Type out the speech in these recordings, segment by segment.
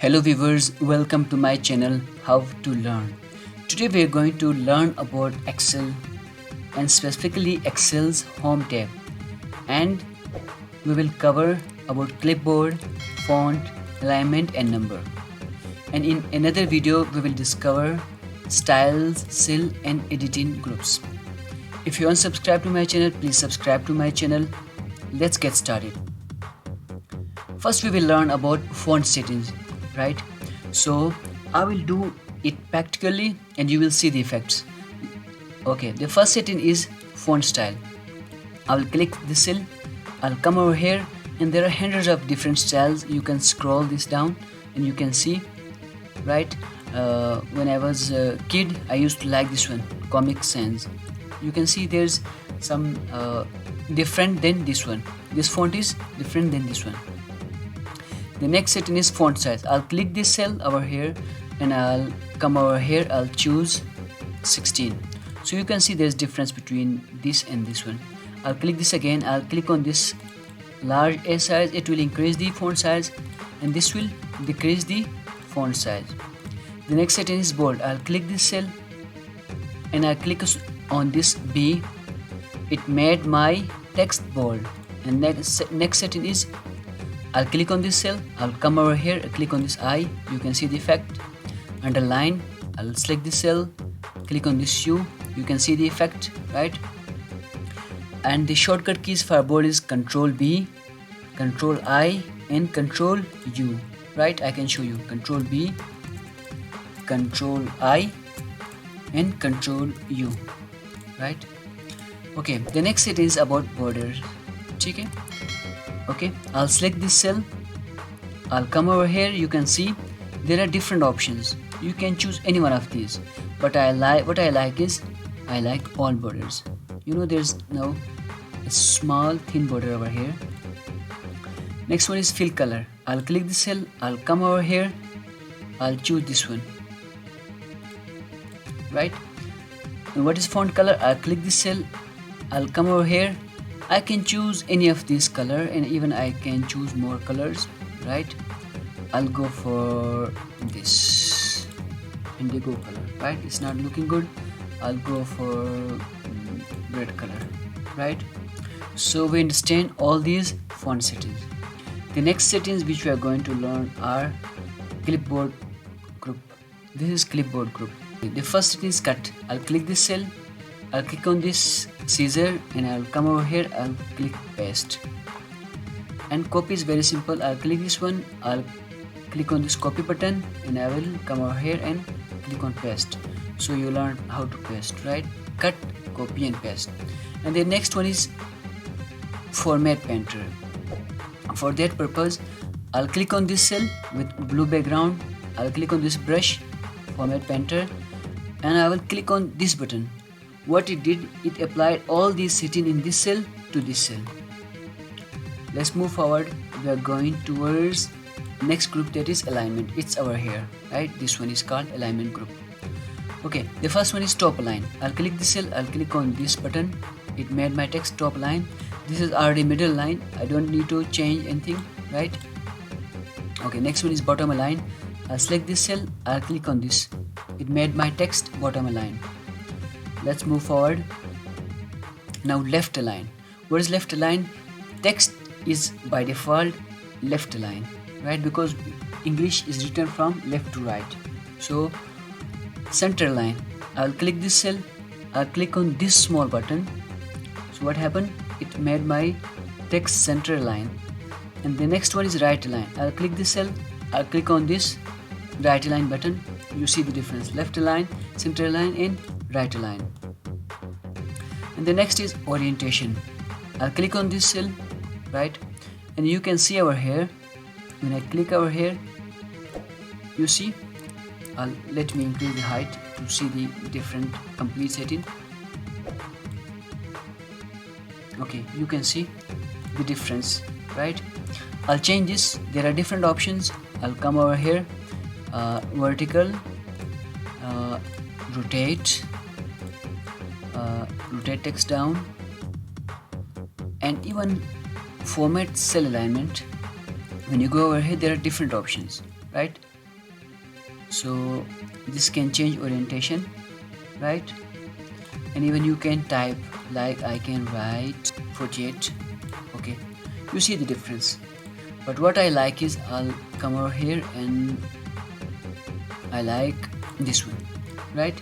Hello viewers, welcome to my channel How to Learn. Today we are going to learn about Excel and specifically Excel's Home tab, and we will cover about clipboard, font, alignment and number. And in another video we will discover styles, cell and editing groups. If you aren't subscribed to my channel, please subscribe to my channel. Let's get started. First we will learn about font settings, right? So I will do it practically and you will see the effects. Okay, the first setting is font style. I will click this cell, I'll come over here and there are hundreds of different styles. You can scroll this down and you can see, right? When I was a kid, I used to like this one, Comic Sans. You can see there's some different than this one. This font is different than this one. The next setting is font size. I'll click this cell over here and I'll come over here, I'll choose 16. So you can see there's difference between this and this one. I'll click this again, I'll click on this large A size, it will increase the font size and this will decrease the font size. The next setting is bold. I'll click this cell and I'll click on this B. It made my text bold. And next setting is I'll click on this cell, I'll come over here, click on this I, you can see the effect. Underline, I'll select this cell, click on this U, you can see the effect, right? And the shortcut keys for bold is Control B, Control I and Control U, right? I can show you Control B, Control I and Control U, right? Okay, the next setting is about borders. Okay, I'll select this cell, I'll come over here, you can see there are different options. You can choose any one of these, but what I like is I like all borders. You know, there's now a small thin border over here. Next one is fill color. I'll click this cell, I'll come over here, I'll choose this one, right? And what is font color? I'll click this cell, I'll come over here, I can choose any of these color and even I can choose more colors, right? I'll go for this indigo color, right? It's not looking good. I'll go for red color, right? So we understand all these font settings. The next settings which we are going to learn are clipboard group. This is clipboard group. The first setting is cut. I'll click this cell, I'll click on this scissor and I'll come over here, I'll click paste. And copy is very simple. I'll click this one, I'll click on this copy button and I will come over here and click on paste. So you learn how to paste, right? Cut, copy and paste. And the next one is format painter. For that purpose, I'll click on this cell with blue background, I'll click on this brush, format painter, and I will click on this button. What it did, it applied all these settings in this cell to this cell. Let's move forward. We are going towards next group, that is alignment. It's over here, right? This one is called alignment group. Okay, the first one is top align. I'll click this cell, I'll click on this button. It made my text top align. This is already middle line. I don't need to change anything, right? Okay, next one is bottom align. I'll select this cell, I'll click on this. It made my text bottom align. Let's move forward. Now left align. What is left align? Text is by default left align, right? Because English is written from left to right. So center align. I'll click this cell, I'll click on this small button. So what happened? It made my text center align. And the next one is right align. I'll click this cell, I'll click on this right align button. You see the difference: left align, center align and right align. And the next is orientation. I'll click on this cell, right? And you can see over here, when I click over here, you see, let me increase the height to see the different complete setting. Okay, you can see the difference, right? I'll change this. There are different options. I'll come over here, vertical, rotate text down, and even format cell alignment. When you go over here, there are different options, right? So this can change orientation, right? And even you can type, like I can write project. Okay, you see the difference. But what I like is, I'll come over here and I like this one, right?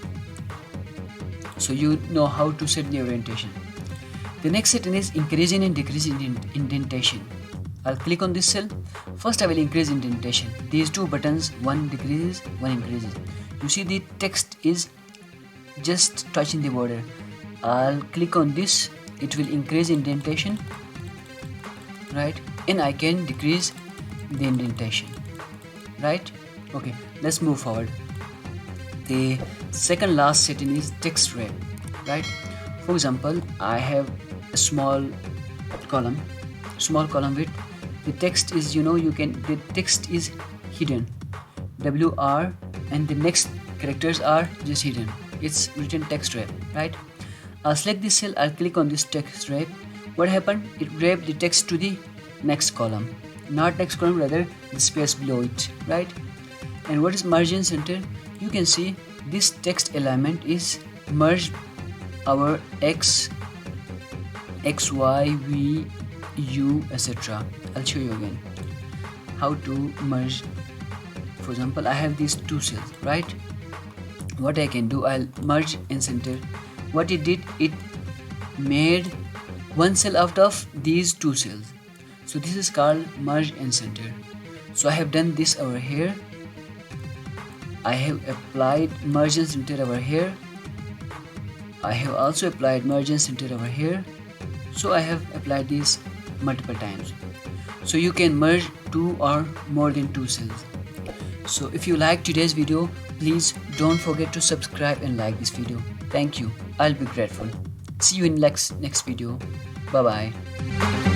So you know how to set the orientation. The next setting is increasing and decreasing indentation. I'll click on this cell. First I will increase indentation. These two buttons, one decreases, one increases. You see the text is just touching the border. I'll click on this, it will increase indentation, right? And I can decrease the indentation, right? Okay, let's move forward. The second last setting is text wrap, right? For example, I have a small column width. The text is, the text is hidden, WR, and the next characters are just hidden. It's written text wrap, right? I'll select this cell, I'll click on this text wrap. What happened? It wrapped the text to the next column, not next column, rather the space below it, right? And what is margin center? You can see this text element is merged our X, Y, V, U, etc. I'll show you again how to merge. For example, I have these two cells, right? What I can do, I'll merge and center. What it did, it made one cell out of these two cells. So this is called merge and center. So I have done this over here. I have applied merge and center over here. I have also applied merge and center over here. So I have applied this multiple times. So you can merge two or more than two cells. So if you like today's video, please don't forget to subscribe and like this video. Thank you. I'll be grateful. See you in next video. Bye bye.